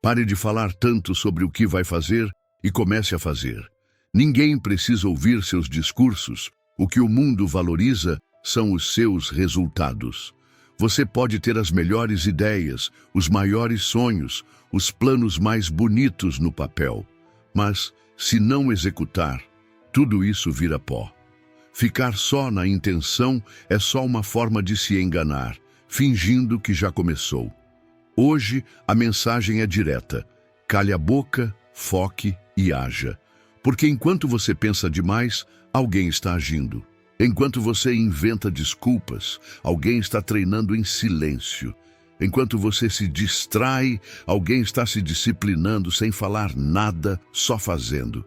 Pare de falar tanto sobre o que vai fazer e comece a fazer. Ninguém precisa ouvir seus discursos. O que o mundo valoriza são os seus resultados. Você pode ter as melhores ideias, os maiores sonhos, os planos mais bonitos no papel. Mas, se não executar, tudo isso vira pó. Ficar só na intenção é só uma forma de se enganar, fingindo que já começou. Hoje, a mensagem é direta. Cale a boca, foque e haja. Porque enquanto você pensa demais, alguém está agindo. Enquanto você inventa desculpas, alguém está treinando em silêncio. Enquanto você se distrai, alguém está se disciplinando sem falar nada, só fazendo.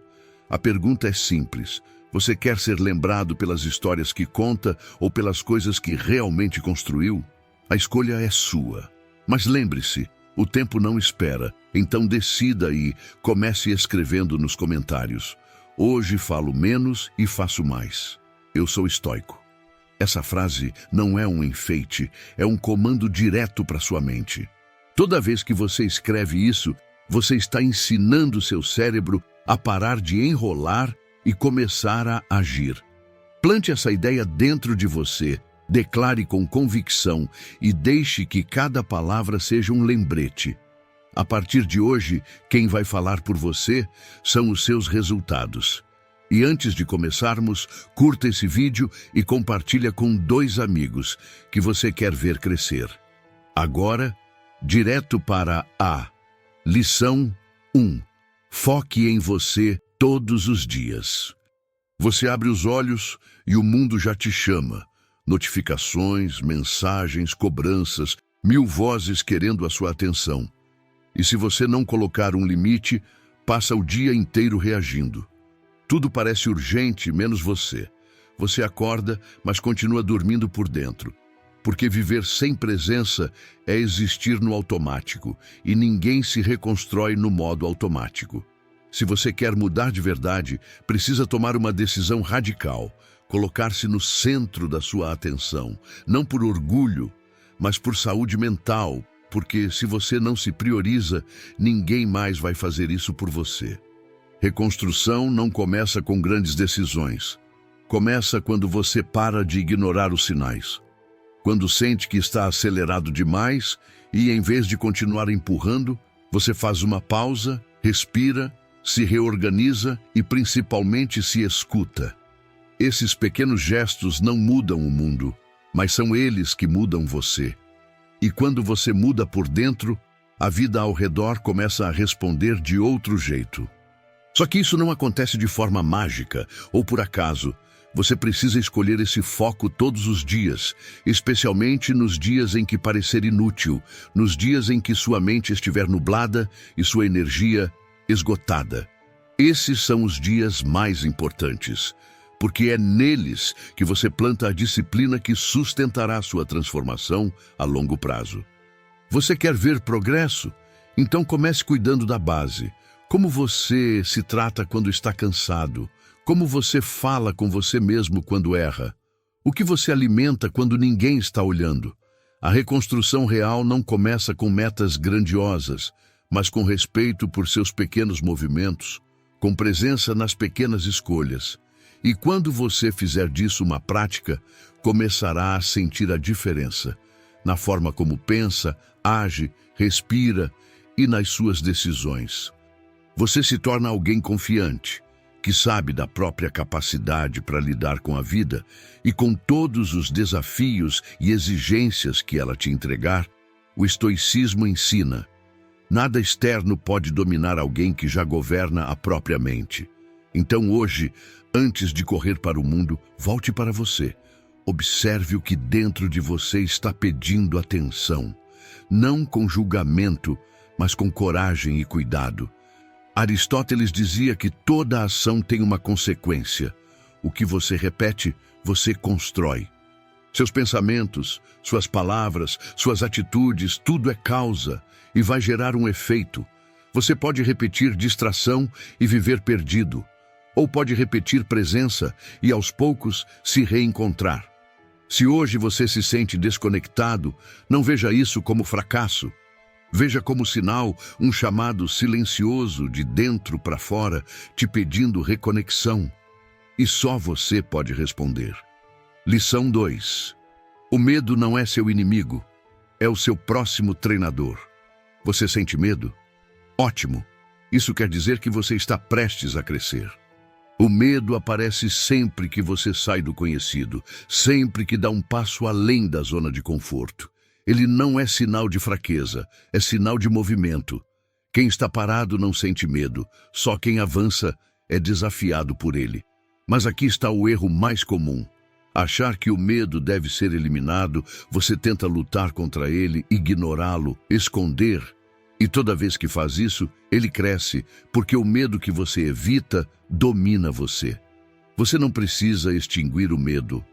A pergunta é simples. Você quer ser lembrado pelas histórias que conta ou pelas coisas que realmente construiu? A escolha é sua. Mas lembre-se, o tempo não espera, então decida e comece escrevendo nos comentários. Hoje falo menos e faço mais. Eu sou estoico. Essa frase não é um enfeite, é um comando direto para sua mente. Toda vez que você escreve isso, você está ensinando seu cérebro a parar de enrolar e começar a agir. Plante essa ideia dentro de você, declare com convicção e deixe que cada palavra seja um lembrete. A partir de hoje, quem vai falar por você são os seus resultados. E antes de começarmos, curta esse vídeo e compartilha com 2 amigos que você quer ver crescer. Agora, direto para a lição 1. Foque em você todos os dias. Você abre os olhos e o mundo já te chama. Notificações, mensagens, cobranças, 1000 vozes querendo a sua atenção. E se você não colocar um limite, passa o dia inteiro reagindo. Tudo parece urgente, menos você. Você acorda, mas continua dormindo por dentro. Porque viver sem presença é existir no automático, e ninguém se reconstrói no modo automático. Se você quer mudar de verdade, precisa tomar uma decisão radical, colocar-se no centro da sua atenção, não por orgulho, mas por saúde mental, porque se você não se prioriza, ninguém mais vai fazer isso por você. Reconstrução não começa com grandes decisões. Começa quando você para de ignorar os sinais. Quando sente que está acelerado demais e, em vez de continuar empurrando, você faz uma pausa, respira, se reorganiza e, principalmente, se escuta. Esses pequenos gestos não mudam o mundo, mas são eles que mudam você. E quando você muda por dentro, a vida ao redor começa a responder de outro jeito. Só que isso não acontece de forma mágica ou por acaso. Você precisa escolher esse foco todos os dias, especialmente nos dias em que parecer inútil, nos dias em que sua mente estiver nublada e sua energia esgotada. Esses são os dias mais importantes, porque é neles que você planta a disciplina que sustentará sua transformação a longo prazo. Você quer ver progresso? Então comece cuidando da base. Como você se trata quando está cansado? Como você fala com você mesmo quando erra? O que você alimenta quando ninguém está olhando? A reconstrução real não começa com metas grandiosas, mas com respeito por seus pequenos movimentos, com presença nas pequenas escolhas. E quando você fizer disso uma prática, começará a sentir a diferença na forma como pensa, age, respira e nas suas decisões. Você se torna alguém confiante, que sabe da própria capacidade para lidar com a vida e com todos os desafios e exigências que ela te entregar. O estoicismo ensina: nada externo pode dominar alguém que já governa a própria mente. Então hoje, antes de correr para o mundo, volte para você. Observe o que dentro de você está pedindo atenção. Não com julgamento, mas com coragem e cuidado. Aristóteles dizia que toda ação tem uma consequência. O que você repete, você constrói. Seus pensamentos, suas palavras, suas atitudes, tudo é causa e vai gerar um efeito. Você pode repetir distração e viver perdido, ou pode repetir presença e aos poucos se reencontrar. Se hoje você se sente desconectado, não veja isso como fracasso. Veja como sinal um chamado silencioso de dentro para fora, te pedindo reconexão. E só você pode responder. Lição 2. O medo não é seu inimigo, é o seu próximo treinador. Você sente medo? Ótimo! Isso quer dizer que você está prestes a crescer. O medo aparece sempre que você sai do conhecido, sempre que dá um passo além da zona de conforto. Ele não é sinal de fraqueza, é sinal de movimento. Quem está parado não sente medo, só quem avança é desafiado por ele. Mas aqui está o erro mais comum. Achar que o medo deve ser eliminado, você tenta lutar contra ele, ignorá-lo, esconder. E toda vez que faz isso, ele cresce, porque o medo que você evita domina você. Você não precisa extinguir o medo.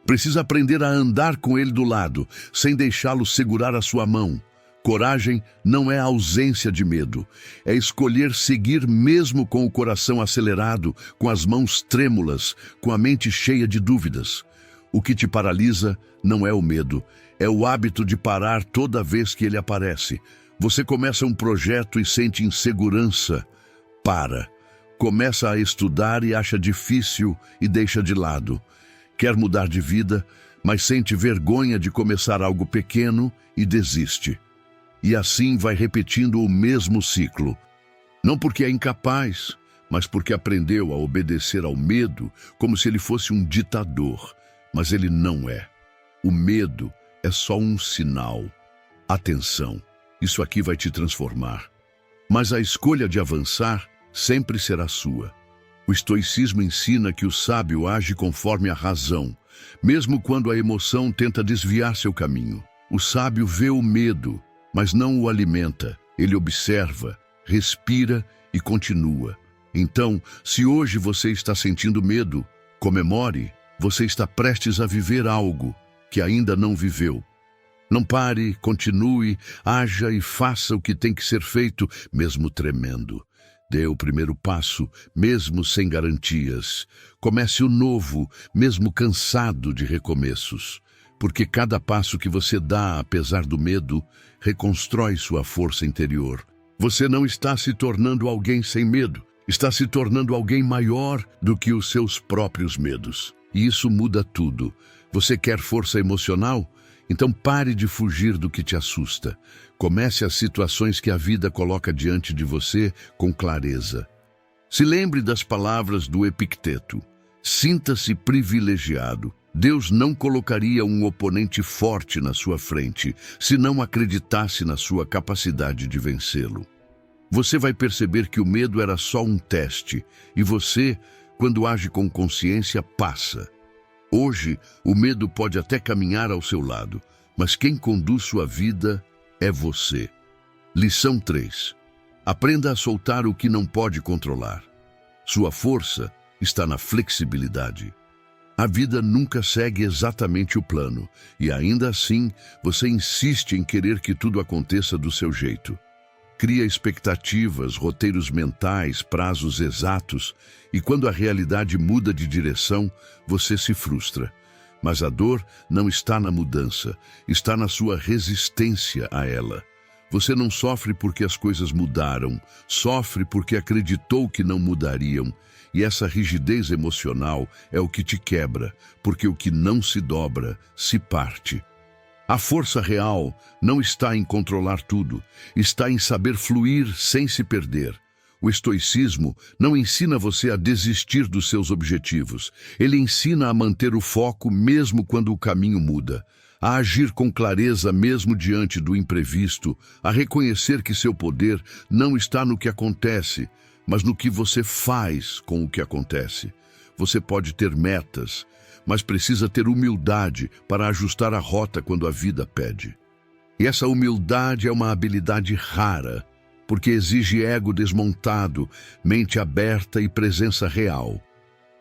Precisa aprender a andar com ele do lado, sem deixá-lo segurar a sua mão. Coragem não é ausência de medo, é escolher seguir mesmo com o coração acelerado, com as mãos trêmulas, com a mente cheia de dúvidas. O que te paralisa não é o medo, é o hábito de parar toda vez que ele aparece. Você começa um projeto e sente insegurança. Para. Começa a estudar e acha difícil e deixa de lado. Quer mudar de vida, mas sente vergonha de começar algo pequeno e desiste. E assim vai repetindo o mesmo ciclo. Não porque é incapaz, mas porque aprendeu a obedecer ao medo como se ele fosse um ditador. Mas ele não é. O medo é só um sinal. Atenção, isso aqui vai te transformar. Mas a escolha de avançar sempre será sua. O estoicismo ensina que o sábio age conforme a razão, mesmo quando a emoção tenta desviar seu caminho. O sábio vê o medo, mas não o alimenta. Ele observa, respira e continua. Então, se hoje você está sentindo medo, comemore, você está prestes a viver algo que ainda não viveu. Não pare, continue, haja e faça o que tem que ser feito, mesmo tremendo. Dê o primeiro passo, mesmo sem garantias. Comece o novo, mesmo cansado de recomeços. Porque cada passo que você dá, apesar do medo, reconstrói sua força interior. Você não está se tornando alguém sem medo, está se tornando alguém maior do que os seus próprios medos. E isso muda tudo. Você quer força emocional? Então pare de fugir do que te assusta. Comece as situações que a vida coloca diante de você com clareza. Se lembre das palavras do Epicteto. Sinta-se privilegiado. Deus não colocaria um oponente forte na sua frente se não acreditasse na sua capacidade de vencê-lo. Você vai perceber que o medo era só um teste e você, quando age com consciência, passa. Hoje, o medo pode até caminhar ao seu lado, mas quem conduz sua vida é você. Lição 3. Aprenda a soltar o que não pode controlar. Sua força está na flexibilidade. A vida nunca segue exatamente o plano, e ainda assim, você insiste em querer que tudo aconteça do seu jeito. Cria expectativas, roteiros mentais, prazos exatos, e quando a realidade muda de direção, você se frustra. Mas a dor não está na mudança, está na sua resistência a ela. Você não sofre porque as coisas mudaram, sofre porque acreditou que não mudariam. E essa rigidez emocional é o que te quebra, porque o que não se dobra, se parte. A força real não está em controlar tudo, está em saber fluir sem se perder. O estoicismo não ensina você a desistir dos seus objetivos. Ele ensina a manter o foco mesmo quando o caminho muda, a agir com clareza mesmo diante do imprevisto, a reconhecer que seu poder não está no que acontece, mas no que você faz com o que acontece. Você pode ter metas, mas precisa ter humildade para ajustar a rota quando a vida pede. E essa humildade é uma habilidade rara, porque exige ego desmontado, mente aberta e presença real.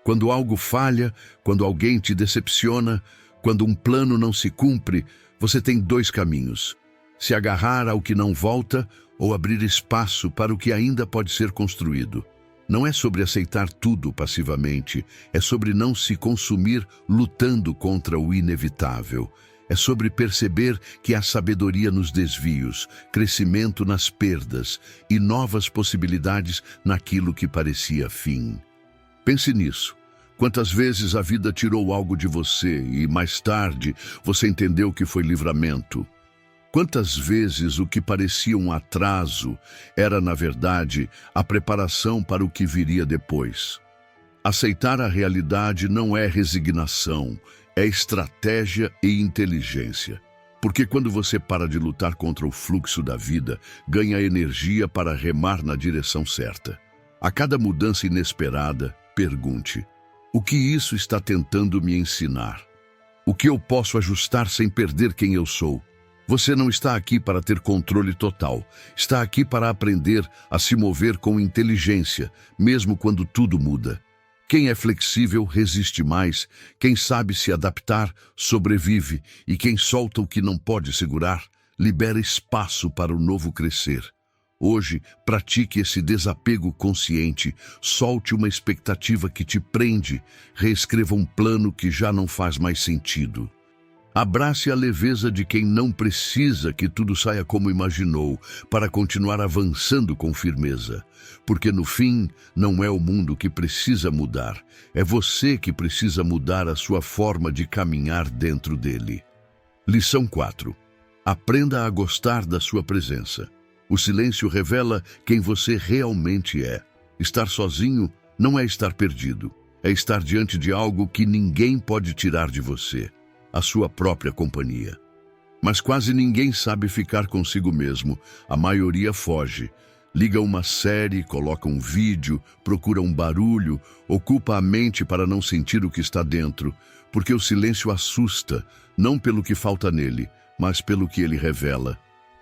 Quando algo falha, quando alguém te decepciona, quando um plano não se cumpre, você tem dois caminhos: se agarrar ao que não volta ou abrir espaço para o que ainda pode ser construído. Não é sobre aceitar tudo passivamente, é sobre não se consumir lutando contra o inevitável. É sobre perceber que há sabedoria nos desvios, crescimento nas perdas e novas possibilidades naquilo que parecia fim. Pense nisso. Quantas vezes a vida tirou algo de você e, mais tarde, você entendeu que foi livramento? Quantas vezes o que parecia um atraso era, na verdade, a preparação para o que viria depois? Aceitar a realidade não é resignação, é estratégia e inteligência. Porque quando você para de lutar contra o fluxo da vida, ganha energia para remar na direção certa. A cada mudança inesperada, pergunte: o que isso está tentando me ensinar? O que eu posso ajustar sem perder quem eu sou? Você não está aqui para ter controle total. Está aqui para aprender a se mover com inteligência, mesmo quando tudo muda. Quem é flexível resiste mais, quem sabe se adaptar sobrevive, e quem solta o que não pode segurar, libera espaço para o novo crescer. Hoje, pratique esse desapego consciente, solte uma expectativa que te prende, reescreva um plano que já não faz mais sentido. Abrace a leveza de quem não precisa que tudo saia como imaginou, para continuar avançando com firmeza. Porque no fim, não é o mundo que precisa mudar, é você que precisa mudar a sua forma de caminhar dentro dele. Lição 4. Aprenda a gostar da sua presença. O silêncio revela quem você realmente é. Estar sozinho não é estar perdido, é estar diante de algo que ninguém pode tirar de você. A sua própria companhia. Mas quase ninguém sabe ficar consigo mesmo. A maioria foge. Liga uma série, coloca um vídeo, procura um barulho, ocupa a mente para não sentir o que está dentro, porque o silêncio assusta, não pelo que falta nele, mas pelo que ele revela.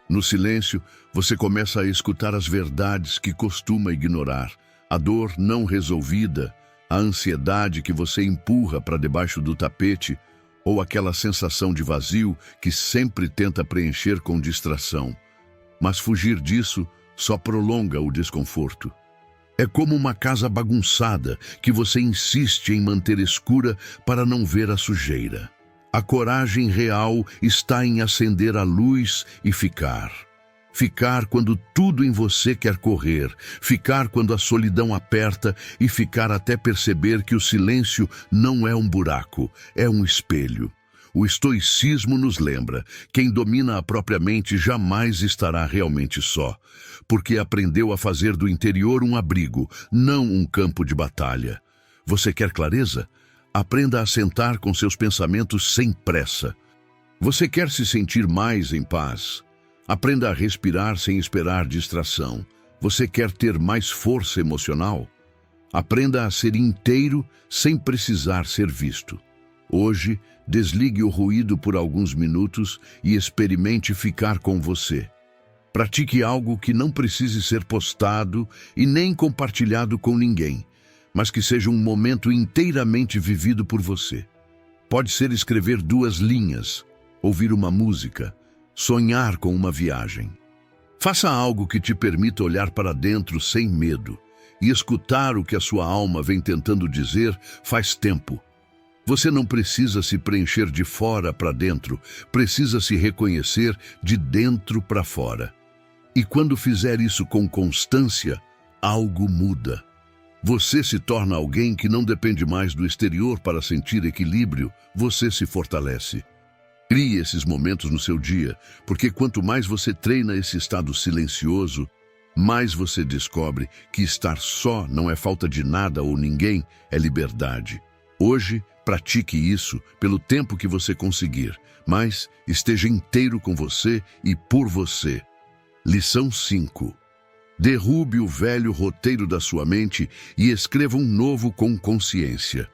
No silêncio, você começa a escutar as verdades que costuma ignorar, a dor não resolvida, a ansiedade que você empurra para debaixo do tapete, ou aquela sensação de vazio que sempre tenta preencher com distração. Mas fugir disso só prolonga o desconforto. É como uma casa bagunçada que você insiste em manter escura para não ver a sujeira. A coragem real está em acender a luz e ficar. Ficar quando tudo em você quer correr, ficar quando a solidão aperta e ficar até perceber que o silêncio não é um buraco, é um espelho. O estoicismo nos lembra: quem domina a própria mente jamais estará realmente só, porque aprendeu a fazer do interior um abrigo, não um campo de batalha. Você quer clareza? Aprenda a sentar com seus pensamentos sem pressa. Você quer se sentir mais em paz? Aprenda a respirar sem esperar distração. Você quer ter mais força emocional? Aprenda a ser inteiro sem precisar ser visto. Hoje, desligue o ruído por alguns minutos e experimente ficar com você. Pratique algo que não precise ser postado e nem compartilhado com ninguém, mas que seja um momento inteiramente vivido por você. Pode ser escrever 2 linhas, ouvir uma música, sonhar com uma viagem. Faça algo que te permita olhar para dentro sem medo e escutar o que a sua alma vem tentando dizer faz tempo. Você não precisa se preencher de fora para dentro, precisa se reconhecer de dentro para fora. E quando fizer isso com constância, algo muda. Você se torna alguém que não depende mais do exterior para sentir equilíbrio, você se fortalece. Crie esses momentos no seu dia, porque quanto mais você treina esse estado silencioso, mais você descobre que estar só não é falta de nada ou ninguém, é liberdade. Hoje, pratique isso pelo tempo que você conseguir, mas esteja inteiro com você e por você. Lição 5. Derrube o velho roteiro da sua mente e escreva um novo com consciência.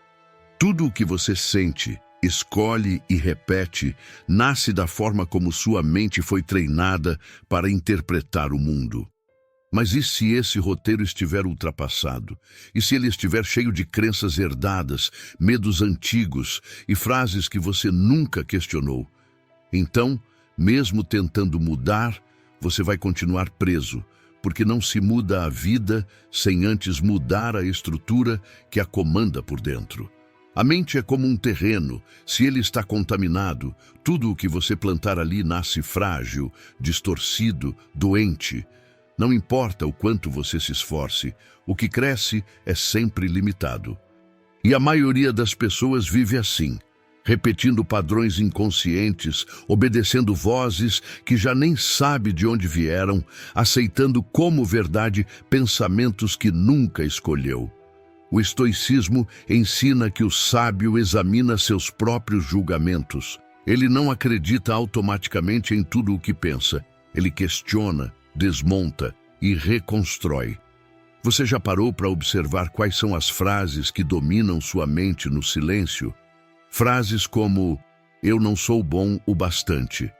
Tudo o que você sente, escolhe e repete, nasce da forma como sua mente foi treinada para interpretar o mundo. Mas e se esse roteiro estiver ultrapassado? E se ele estiver cheio de crenças herdadas, medos antigos e frases que você nunca questionou? Então, mesmo tentando mudar, você vai continuar preso, porque não se muda a vida sem antes mudar a estrutura que a comanda por dentro. A mente é como um terreno. Se ele está contaminado, tudo o que você plantar ali nasce frágil, distorcido, doente. Não importa o quanto você se esforce, o que cresce é sempre limitado. E a maioria das pessoas vive assim, repetindo padrões inconscientes, obedecendo vozes que já nem sabe de onde vieram, aceitando como verdade pensamentos que nunca escolheu. O estoicismo ensina que o sábio examina seus próprios julgamentos. Ele não acredita automaticamente em tudo o que pensa. Ele questiona, desmonta e reconstrói. Você já parou para observar quais são as frases que dominam sua mente no silêncio? Frases como, eu não sou bom o bastante.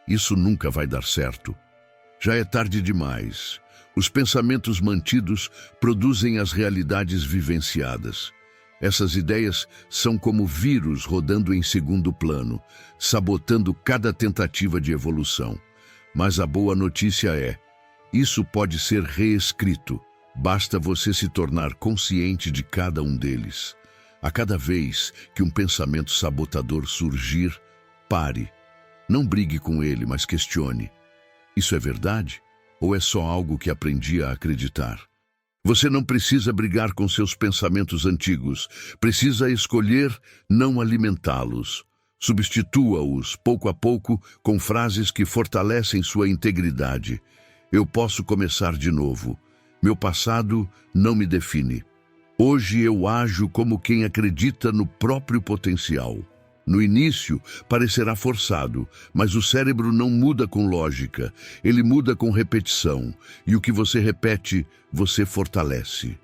Isso nunca vai dar certo. Já é tarde demais. Os pensamentos mantidos produzem as realidades vivenciadas. Essas ideias são como vírus rodando em segundo plano, sabotando cada tentativa de evolução. Mas a boa notícia é, isso pode ser reescrito. Basta você se tornar consciente de cada um deles. A cada vez que um pensamento sabotador surgir, pare. Não brigue com ele, mas questione. Isso é verdade? Ou é só algo que aprendi a acreditar? Você não precisa brigar com seus pensamentos antigos. Precisa escolher não alimentá-los. Substitua-os, pouco a pouco, com frases que fortalecem sua integridade. Eu posso começar de novo. Meu passado não me define. Hoje eu ajo como quem acredita no próprio potencial. No início, parecerá forçado, mas o cérebro não muda com lógica, ele muda com repetição, e o que você repete, você fortalece.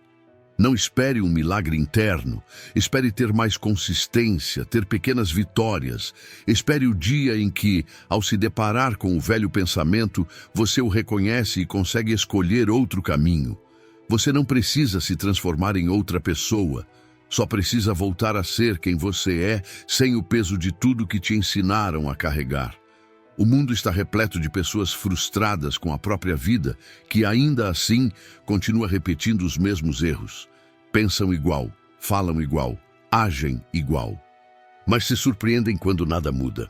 Não espere um milagre interno, espere ter mais consistência, ter pequenas vitórias. Espere o dia em que, ao se deparar com o velho pensamento, você o reconhece e consegue escolher outro caminho. Você não precisa se transformar em outra pessoa. Só precisa voltar a ser quem você é, sem o peso de tudo que te ensinaram a carregar. O mundo está repleto de pessoas frustradas com a própria vida, que ainda assim continua repetindo os mesmos erros. Pensam igual, falam igual, agem igual. Mas se surpreendem quando nada muda.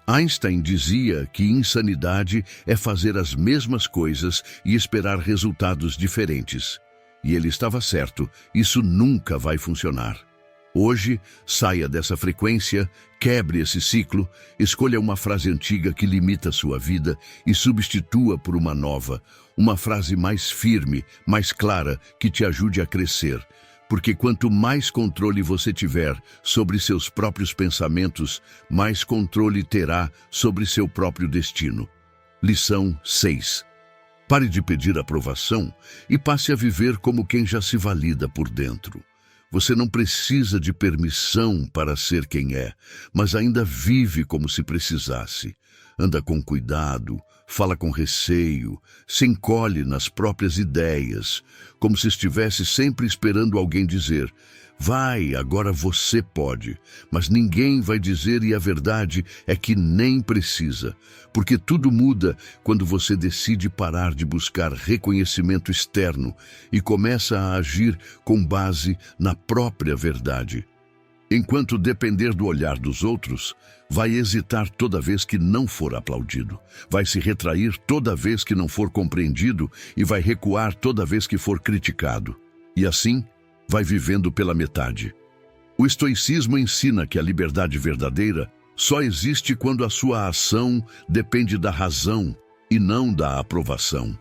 Einstein dizia que insanidade é fazer as mesmas coisas e esperar resultados diferentes. E ele estava certo, isso nunca vai funcionar. Hoje, saia dessa frequência, quebre esse ciclo, escolha uma frase antiga que limita sua vida e substitua por uma nova, uma frase mais firme, mais clara, que te ajude a crescer. Porque quanto mais controle você tiver sobre seus próprios pensamentos, mais controle terá sobre seu próprio destino. Lição 6. Pare de pedir aprovação e passe a viver como quem já se valida por dentro. Você não precisa de permissão para ser quem é, mas ainda vive como se precisasse. Anda com cuidado, fala com receio, se encolhe nas próprias ideias, como se estivesse sempre esperando alguém dizer: vai, agora você pode. Mas ninguém vai dizer, e a verdade é que nem precisa, porque tudo muda quando você decide parar de buscar reconhecimento externo e começa a agir com base na própria verdade. Enquanto depender do olhar dos outros, vai hesitar toda vez que não for aplaudido, vai se retrair toda vez que não for compreendido e vai recuar toda vez que for criticado. E assim, vai vivendo pela metade. O estoicismo ensina que a liberdade verdadeira só existe quando a sua ação depende da razão e não da aprovação.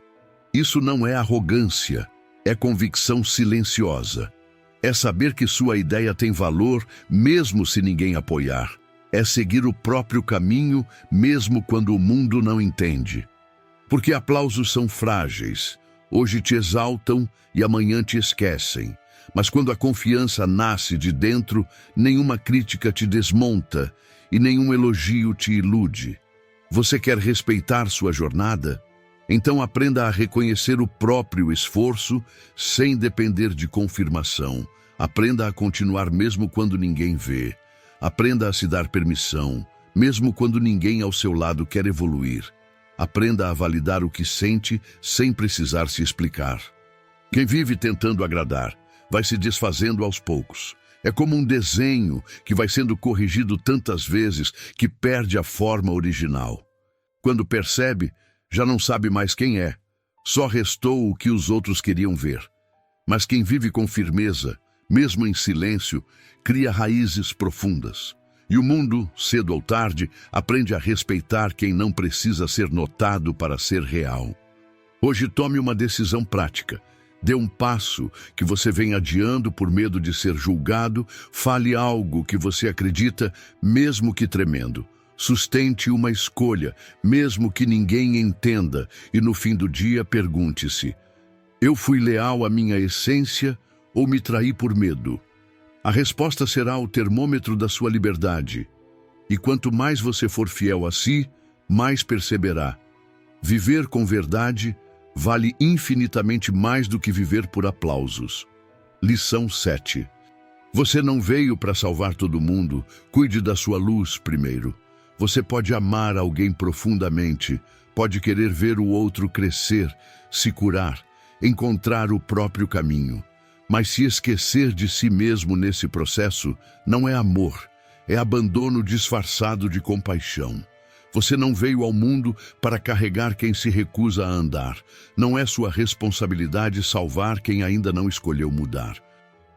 Isso não é arrogância, é convicção silenciosa. É saber que sua ideia tem valor mesmo se ninguém apoiar. É seguir o próprio caminho mesmo quando o mundo não entende. Porque aplausos são frágeis. Hoje te exaltam e amanhã te esquecem. Mas quando a confiança nasce de dentro, nenhuma crítica te desmonta e nenhum elogio te ilude. Você quer respeitar sua jornada? Então aprenda a reconhecer o próprio esforço sem depender de confirmação. Aprenda a continuar mesmo quando ninguém vê. Aprenda a se dar permissão, mesmo quando ninguém ao seu lado quer evoluir. Aprenda a validar o que sente sem precisar se explicar. Quem vive tentando agradar vai se desfazendo aos poucos. É como um desenho que vai sendo corrigido tantas vezes que perde a forma original. Quando percebe, já não sabe mais quem é. Só restou o que os outros queriam ver. Mas quem vive com firmeza, mesmo em silêncio, cria raízes profundas. E o mundo, cedo ou tarde, aprende a respeitar quem não precisa ser notado para ser real. Hoje tome uma decisão prática. Dê um passo que você vem adiando por medo de ser julgado. Fale algo que você acredita, mesmo que tremendo. Sustente uma escolha, mesmo que ninguém entenda. E no fim do dia, pergunte-se: eu fui leal à minha essência ou me traí por medo? A resposta será o termômetro da sua liberdade. E quanto mais você for fiel a si, mais perceberá. Viver com verdade vale infinitamente mais do que viver por aplausos. Lição 7. Você não veio para salvar todo mundo. Cuide da sua luz primeiro. Você pode amar alguém profundamente, pode querer ver o outro crescer, se curar, encontrar o próprio caminho. Mas se esquecer de si mesmo nesse processo, não é amor, é abandono disfarçado de compaixão. Você não veio ao mundo para carregar quem se recusa a andar. Não é sua responsabilidade salvar quem ainda não escolheu mudar.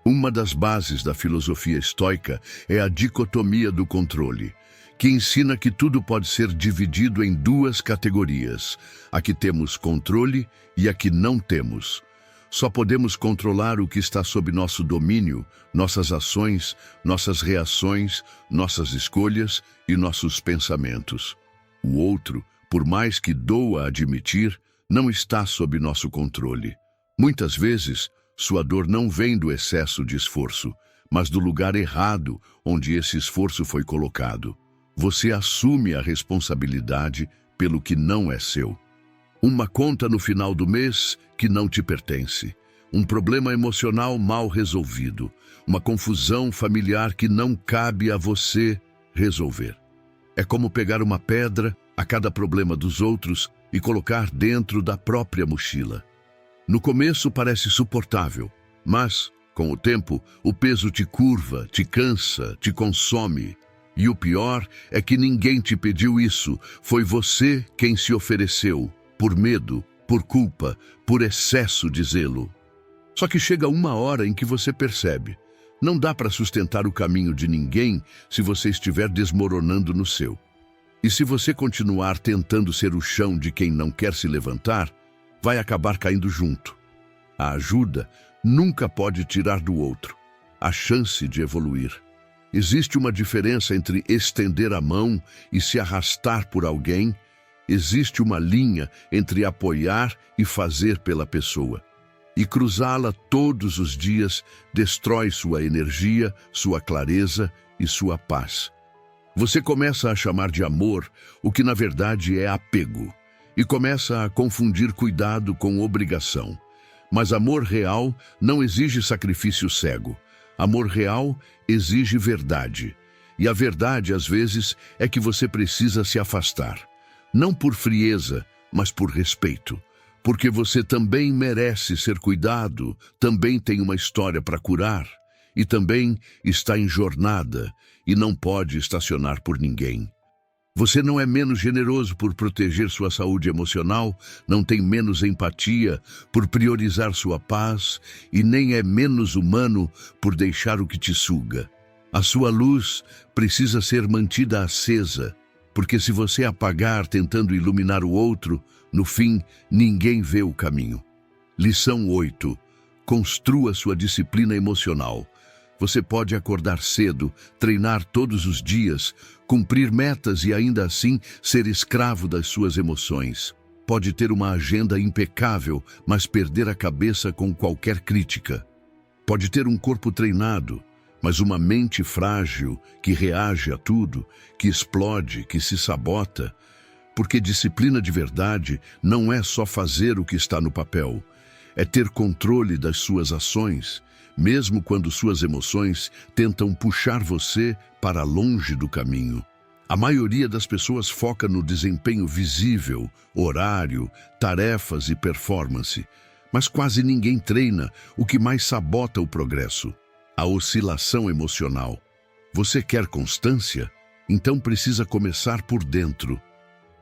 Uma das bases da filosofia estoica é a dicotomia do controle, que ensina que tudo pode ser dividido em duas categorias: a que temos controle e a que não temos. Só podemos controlar o que está sob nosso domínio, nossas ações, nossas reações, nossas escolhas e nossos pensamentos. O outro, por mais que doa admitir, não está sob nosso controle. Muitas vezes, sua dor não vem do excesso de esforço, mas do lugar errado onde esse esforço foi colocado. Você assume a responsabilidade pelo que não é seu. Uma conta no final do mês que não te pertence. Um problema emocional mal resolvido. Uma confusão familiar que não cabe a você resolver. É como pegar uma pedra a cada problema dos outros e colocar dentro da própria mochila. No começo parece suportável, mas, com o tempo, o peso te curva, te cansa, te consome. E o pior é que ninguém te pediu isso, foi você quem se ofereceu, por medo, por culpa, por excesso de zelo. Só que chega uma hora em que você percebe: não dá para sustentar o caminho de ninguém se você estiver desmoronando no seu. E se você continuar tentando ser o chão de quem não quer se levantar, vai acabar caindo junto. A ajuda nunca pode tirar do outro a chance de evoluir. Existe uma diferença entre estender a mão e se arrastar por alguém. Existe uma linha entre apoiar e fazer pela pessoa. E cruzá-la todos os dias destrói sua energia, sua clareza e sua paz. Você começa a chamar de amor o que na verdade é apego, e começa a confundir cuidado com obrigação. Mas amor real não exige sacrifício cego. Amor real exige verdade. E a verdade, às vezes, é que você precisa se afastar. Não por frieza, mas por respeito. Porque você também merece ser cuidado, também tem uma história para curar, e também está em jornada e não pode estacionar por ninguém. Você não é menos generoso por proteger sua saúde emocional, não tem menos empatia por priorizar sua paz e nem é menos humano por deixar o que te suga. A sua luz precisa ser mantida acesa, porque se você apagar tentando iluminar o outro, no fim, ninguém vê o caminho. Lição 8. Construa sua disciplina emocional. Você pode acordar cedo, treinar todos os dias, cumprir metas e ainda assim ser escravo das suas emoções. Pode ter uma agenda impecável, mas perder a cabeça com qualquer crítica. Pode ter um corpo treinado, mas uma mente frágil que reage a tudo, que explode, que se sabota. Porque disciplina de verdade não é só fazer o que está no papel, é ter controle das suas ações, mesmo quando suas emoções tentam puxar você para longe do caminho. A maioria das pessoas foca no desempenho visível, horário, tarefas e performance, mas quase ninguém treina o que mais sabota o progresso: a oscilação emocional. Você quer constância? Então precisa começar por dentro.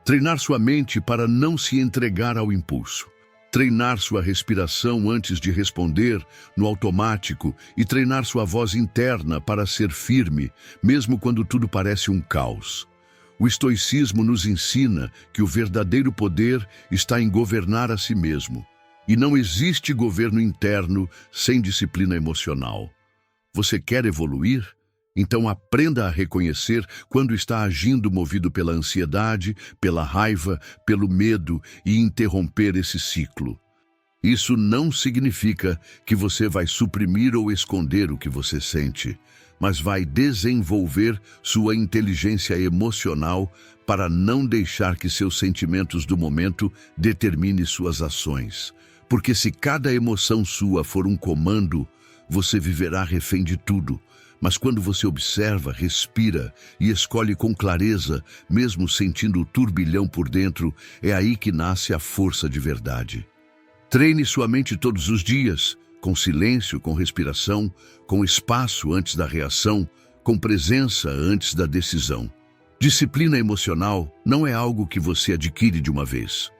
Treinar sua mente para não se entregar ao impulso. Treinar sua respiração antes de responder, no automático, e treinar sua voz interna para ser firme, mesmo quando tudo parece um caos. O estoicismo nos ensina que o verdadeiro poder está em governar a si mesmo. E não existe governo interno sem disciplina emocional. Você quer evoluir? Então aprenda a reconhecer quando está agindo movido pela ansiedade, pela raiva, pelo medo e interromper esse ciclo. Isso não significa que você vai suprimir ou esconder o que você sente, mas vai desenvolver sua inteligência emocional para não deixar que seus sentimentos do momento determinem suas ações. Porque se cada emoção sua for um comando, você viverá refém de tudo. Mas quando você observa, respira e escolhe com clareza, mesmo sentindo o turbilhão por dentro, é aí que nasce a força de verdade. Treine sua mente todos os dias, com silêncio, com respiração, com espaço antes da reação, com presença antes da decisão. Disciplina emocional não é algo que você adquire de uma vez.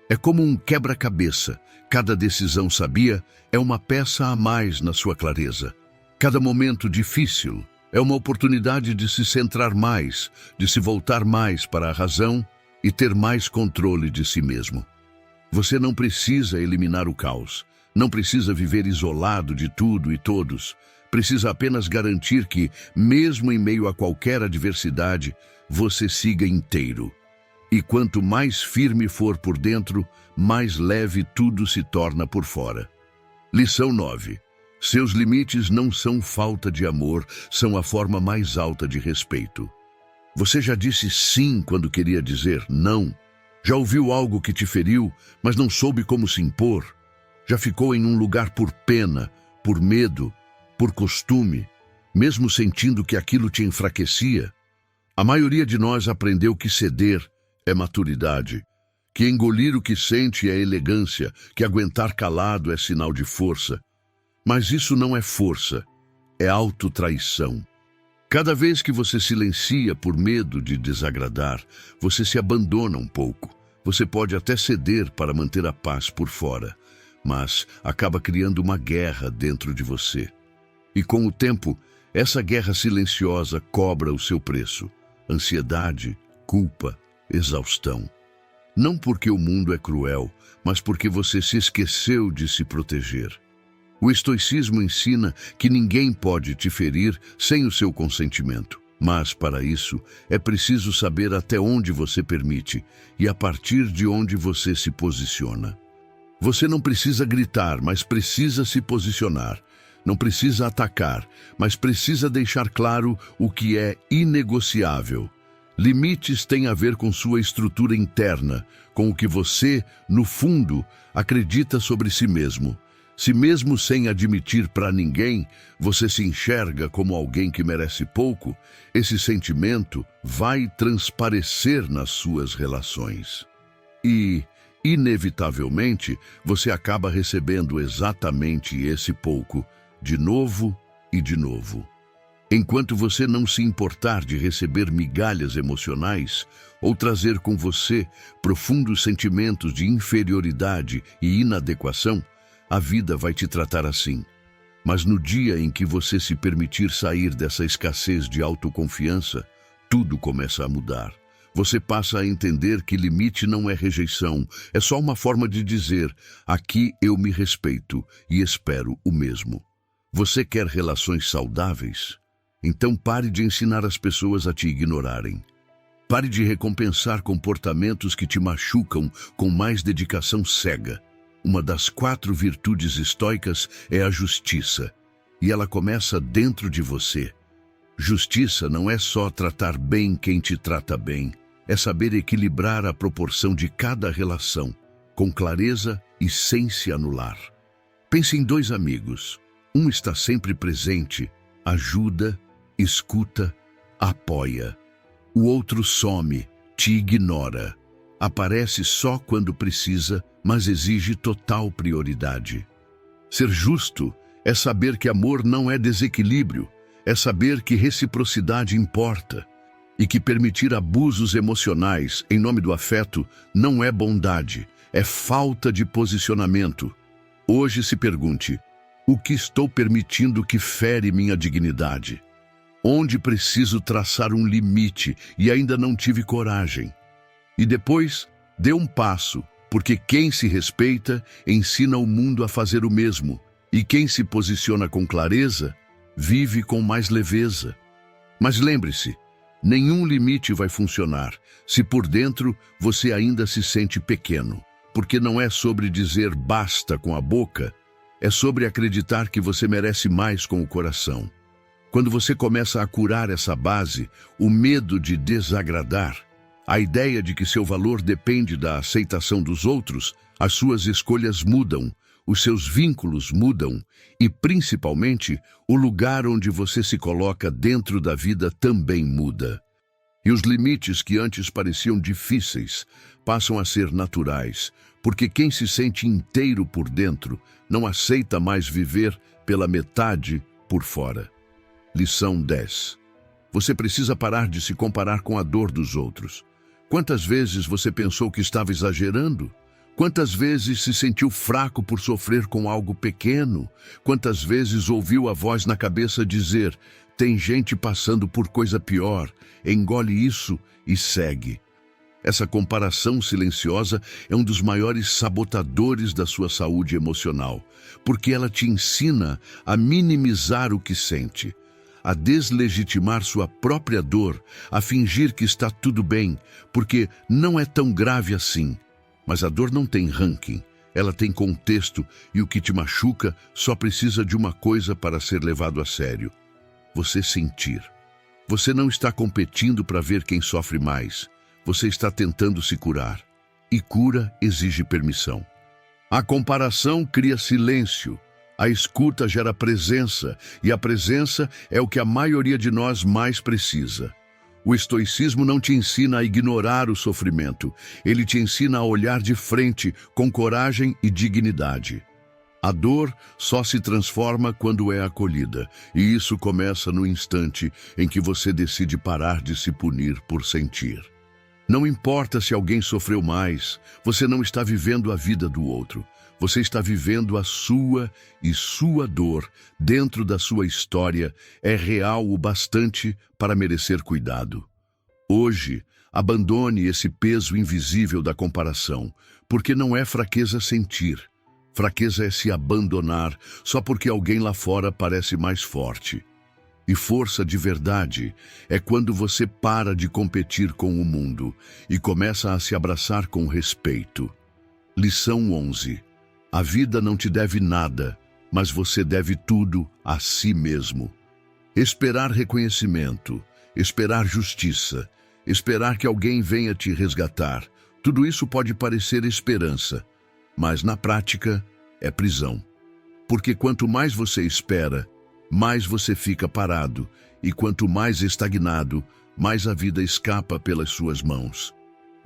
É como um quebra-cabeça. Cada decisão sabia é uma peça a mais na sua clareza. Cada momento difícil é uma oportunidade de se centrar mais, de se voltar mais para a razão e ter mais controle de si mesmo. Você não precisa eliminar o caos, não precisa viver isolado de tudo e todos. Precisa apenas garantir que, mesmo em meio a qualquer adversidade, você siga inteiro. E quanto mais firme for por dentro, mais leve tudo se torna por fora. Lição 9. Seus limites não são falta de amor, são a forma mais alta de respeito. Você já disse sim quando queria dizer não? Já ouviu algo que te feriu, mas não soube como se impor? Já ficou em um lugar por pena, por medo, por costume, mesmo sentindo que aquilo te enfraquecia? A maioria de nós aprendeu que ceder é maturidade, que engolir o que sente é elegância, que aguentar calado é sinal de força. Mas isso não é força, é autotraição. Cada vez que você silencia por medo de desagradar, você se abandona um pouco. Você pode até ceder para manter a paz por fora, mas acaba criando uma guerra dentro de você. E com o tempo, essa guerra silenciosa cobra o seu preço: ansiedade, culpa, exaustão. Não porque o mundo é cruel, mas porque você se esqueceu de se proteger. O estoicismo ensina que ninguém pode te ferir sem o seu consentimento. Mas, para isso, é preciso saber até onde você permite e a partir de onde você se posiciona. Você não precisa gritar, mas precisa se posicionar. Não precisa atacar, mas precisa deixar claro o que é inegociável. Limites têm a ver com sua estrutura interna, com o que você, no fundo, acredita sobre si mesmo. Se mesmo sem admitir para ninguém, você se enxerga como alguém que merece pouco, esse sentimento vai transparecer nas suas relações. E, inevitavelmente, você acaba recebendo exatamente esse pouco, de novo e de novo. Enquanto você não se importar de receber migalhas emocionais ou trazer com você profundos sentimentos de inferioridade e inadequação, a vida vai te tratar assim. Mas no dia em que você se permitir sair dessa escassez de autoconfiança, tudo começa a mudar. Você passa a entender que limite não é rejeição, é só uma forma de dizer: aqui eu me respeito e espero o mesmo. Você quer relações saudáveis? Então pare de ensinar as pessoas a te ignorarem. Pare de recompensar comportamentos que te machucam com mais dedicação cega. Uma das 4 virtudes estoicas é a justiça, e ela começa dentro de você. Justiça não é só tratar bem quem te trata bem, é saber equilibrar a proporção de cada relação, com clareza e sem se anular. Pense em 2 amigos. Um está sempre presente, ajuda, escuta, apoia. O outro some, te ignora. Aparece só quando precisa, mas exige total prioridade. Ser justo É saber que amor não é desequilíbrio, é saber que reciprocidade importa e que permitir abusos emocionais em nome do afeto não é bondade, é falta de posicionamento. Hoje se pergunte: o que estou permitindo que fere minha dignidade? Onde preciso traçar um limite e ainda não tive coragem? E depois, dê um passo, porque quem se respeita ensina o mundo a fazer o mesmo, e quem se posiciona com clareza vive com mais leveza. Mas lembre-se, nenhum limite vai funcionar se por dentro você ainda se sente pequeno, porque não é sobre dizer basta com a boca, é sobre acreditar que você merece mais com o coração. Quando você começa a curar essa base, o medo de desagradar, a ideia de que seu valor depende da aceitação dos outros, as suas escolhas mudam, os seus vínculos mudam e, principalmente, o lugar onde você se coloca dentro da vida também muda. E os limites que antes pareciam difíceis passam a ser naturais, porque quem se sente inteiro por dentro não aceita mais viver pela metade por fora. Lição 10. Você precisa parar de se comparar com a dor dos outros. Quantas vezes você pensou que estava exagerando? Quantas vezes se sentiu fraco por sofrer com algo pequeno? Quantas vezes ouviu a voz na cabeça dizer: tem gente passando por coisa pior, engole isso e segue. Essa comparação silenciosa é um dos maiores sabotadores da sua saúde emocional, porque ela te ensina a minimizar o que sente, a deslegitimar sua própria dor, a fingir que está tudo bem, porque não é tão grave assim. Mas a dor não tem ranking, ela tem contexto e o que te machuca só precisa de uma coisa para ser levado a sério: você sentir. Você não está competindo para ver quem sofre mais, você está tentando se curar. E cura exige permissão. A comparação cria silêncio, a escuta gera presença, e a presença é o que a maioria de nós mais precisa. O estoicismo não te ensina a ignorar o sofrimento, ele te ensina a olhar de frente com coragem e dignidade. A dor só se transforma quando é acolhida, e isso começa no instante em que você decide parar de se punir por sentir. Não importa se alguém sofreu mais, você não está vivendo a vida do outro. Você está vivendo a sua, e sua dor, dentro da sua história, é real o bastante para merecer cuidado. Hoje, abandone esse peso invisível da comparação, porque não é fraqueza sentir. Fraqueza é se abandonar só porque alguém lá fora parece mais forte. E força de verdade é quando você para de competir com o mundo e começa a se abraçar com respeito. Lição 11. A vida não te deve nada, mas você deve tudo a si mesmo. Esperar reconhecimento, esperar justiça, esperar que alguém venha te resgatar, tudo isso pode parecer esperança, mas na prática é prisão. Porque quanto mais você espera, mais você fica parado, e quanto mais estagnado, mais a vida escapa pelas suas mãos.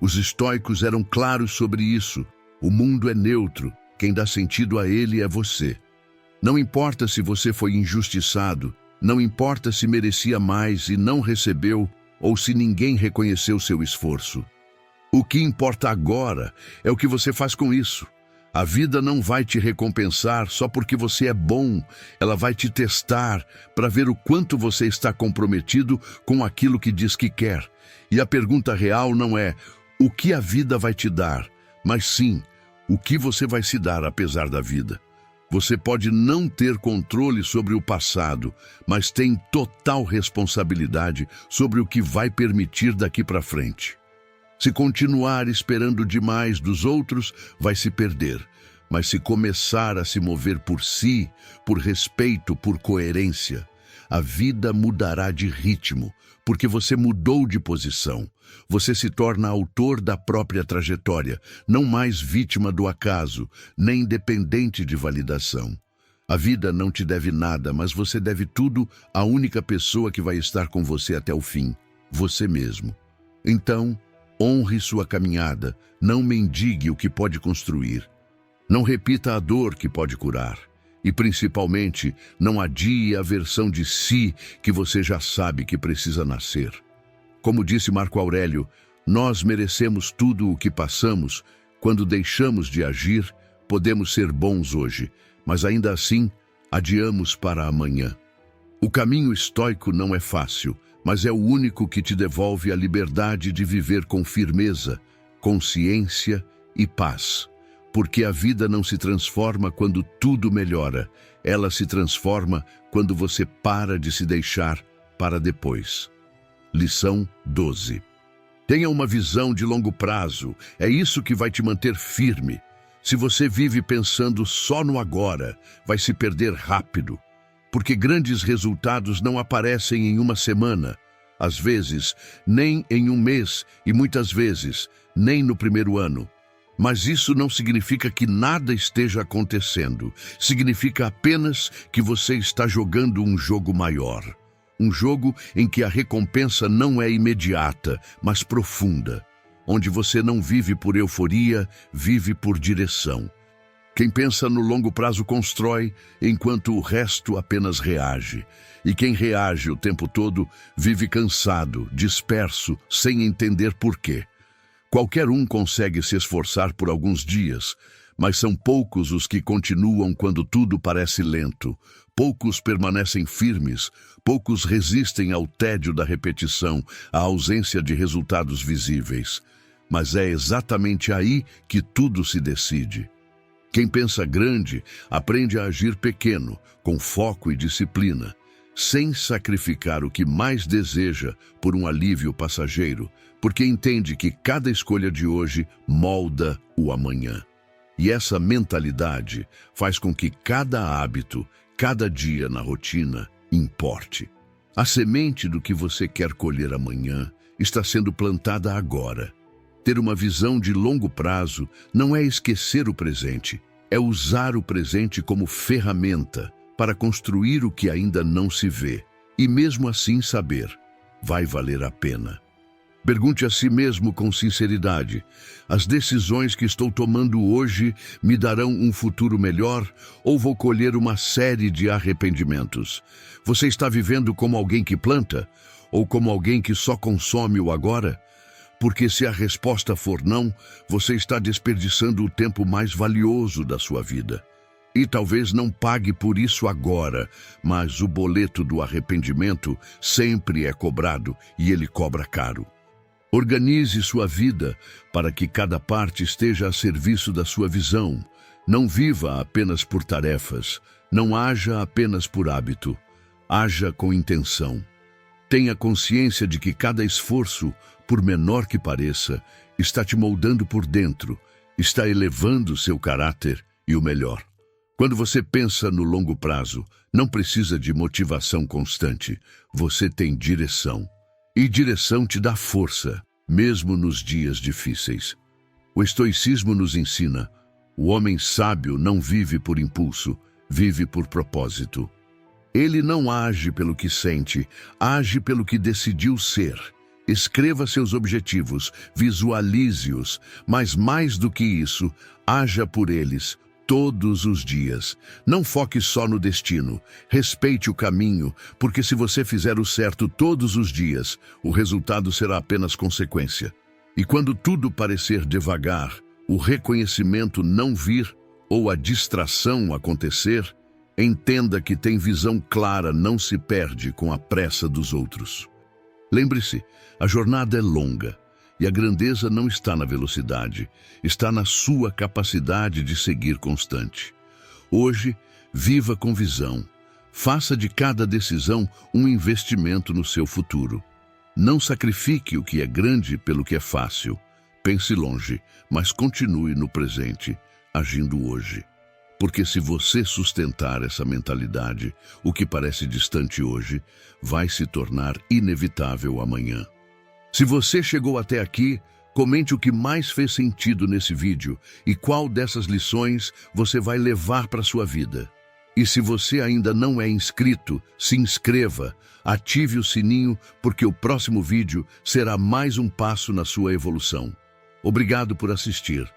Os estoicos eram claros sobre isso. O mundo é neutro. Quem dá sentido a ele é você. Não importa se você foi injustiçado, não importa se merecia mais e não recebeu, ou se ninguém reconheceu seu esforço. O que importa agora é o que você faz com isso. A vida não vai te recompensar só porque você é bom, ela vai te testar para ver o quanto você está comprometido com aquilo que diz que quer. E a pergunta real não é o que a vida vai te dar, mas sim, o que você vai se dar apesar da vida? Você pode não ter controle sobre o passado, mas tem total responsabilidade sobre o que vai permitir daqui para frente. Se continuar esperando demais dos outros, vai se perder. Mas se começar a se mover por si, por respeito, por coerência, a vida mudará de ritmo, porque você mudou de posição. Você se torna autor da própria trajetória, não mais vítima do acaso, nem dependente de validação. A vida não te deve nada, mas você deve tudo à única pessoa que vai estar com você até o fim, você mesmo. Então, honre sua caminhada, não mendigue o que pode construir. Não repita a dor que pode curar. E principalmente, não adie a versão de si que você já sabe que precisa nascer. Como disse Marco Aurélio, nós merecemos tudo o que passamos. Quando deixamos de agir, podemos ser bons hoje, mas ainda assim, adiamos para amanhã. O caminho estoico não é fácil, mas é o único que te devolve a liberdade de viver com firmeza, consciência e paz. Porque a vida não se transforma quando tudo melhora, ela se transforma quando você para de se deixar para depois. Lição 12. Tenha uma visão de longo prazo, é isso que vai te manter firme. Se você vive pensando só no agora, vai se perder rápido. Porque grandes resultados não aparecem em uma semana, às vezes nem em um mês e muitas vezes nem no primeiro ano. Mas isso não significa que nada esteja acontecendo. Significa apenas que você está jogando um jogo maior. Um jogo em que a recompensa não é imediata, mas profunda. Onde você não vive por euforia, vive por direção. Quem pensa no longo prazo constrói, enquanto o resto apenas reage. E quem reage o tempo todo vive cansado, disperso, sem entender por quê. Qualquer um consegue se esforçar por alguns dias, mas são poucos os que continuam quando tudo parece lento. Poucos permanecem firmes, poucos resistem ao tédio da repetição, à ausência de resultados visíveis. Mas é exatamente aí que tudo se decide. Quem pensa grande aprende a agir pequeno, com foco e disciplina, sem sacrificar o que mais deseja por um alívio passageiro, porque entende que cada escolha de hoje molda o amanhã. E essa mentalidade faz com que cada hábito, cada dia na rotina, importe. A semente do que você quer colher amanhã está sendo plantada agora. Ter uma visão de longo prazo não é esquecer o presente, é usar o presente como ferramenta para construir o que ainda não se vê. E mesmo assim saber, vai valer a pena. Pergunte a si mesmo com sinceridade: as decisões que estou tomando hoje me darão um futuro melhor ou vou colher uma série de arrependimentos? Você está vivendo como alguém que planta ou como alguém que só consome o agora? Porque se a resposta for não, você está desperdiçando o tempo mais valioso da sua vida. E talvez não pague por isso agora, mas o boleto do arrependimento sempre é cobrado e ele cobra caro. Organize sua vida para que cada parte esteja a serviço da sua visão. Não viva apenas por tarefas, não haja apenas por hábito. Haja com intenção. Tenha consciência de que cada esforço, por menor que pareça, está te moldando por dentro, está elevando seu caráter e o melhor. Quando você pensa no longo prazo, não precisa de motivação constante, você tem direção. E direção te dá força, mesmo nos dias difíceis. O estoicismo nos ensina: o homem sábio não vive por impulso, vive por propósito. Ele não age pelo que sente, age pelo que decidiu ser. Escreva seus objetivos, visualize-os, mas mais do que isso, haja por eles todos os dias. Não foque só no destino, respeite o caminho, porque se você fizer o certo todos os dias, o resultado será apenas consequência. E quando tudo parecer devagar, o reconhecimento não vir ou a distração acontecer, entenda que tem visão clara não se perde com a pressa dos outros. Lembre-se, a jornada é longa e a grandeza não está na velocidade, está na sua capacidade de seguir constante. Hoje, viva com visão. Faça de cada decisão um investimento no seu futuro. Não sacrifique o que é grande pelo que é fácil. Pense longe, mas continue no presente, agindo hoje. Porque se você sustentar essa mentalidade, o que parece distante hoje vai se tornar inevitável amanhã. Se você chegou até aqui, comente o que mais fez sentido nesse vídeo e qual dessas lições você vai levar para a sua vida. E se você ainda não é inscrito, se inscreva, ative o sininho, porque o próximo vídeo será mais um passo na sua evolução. Obrigado por assistir.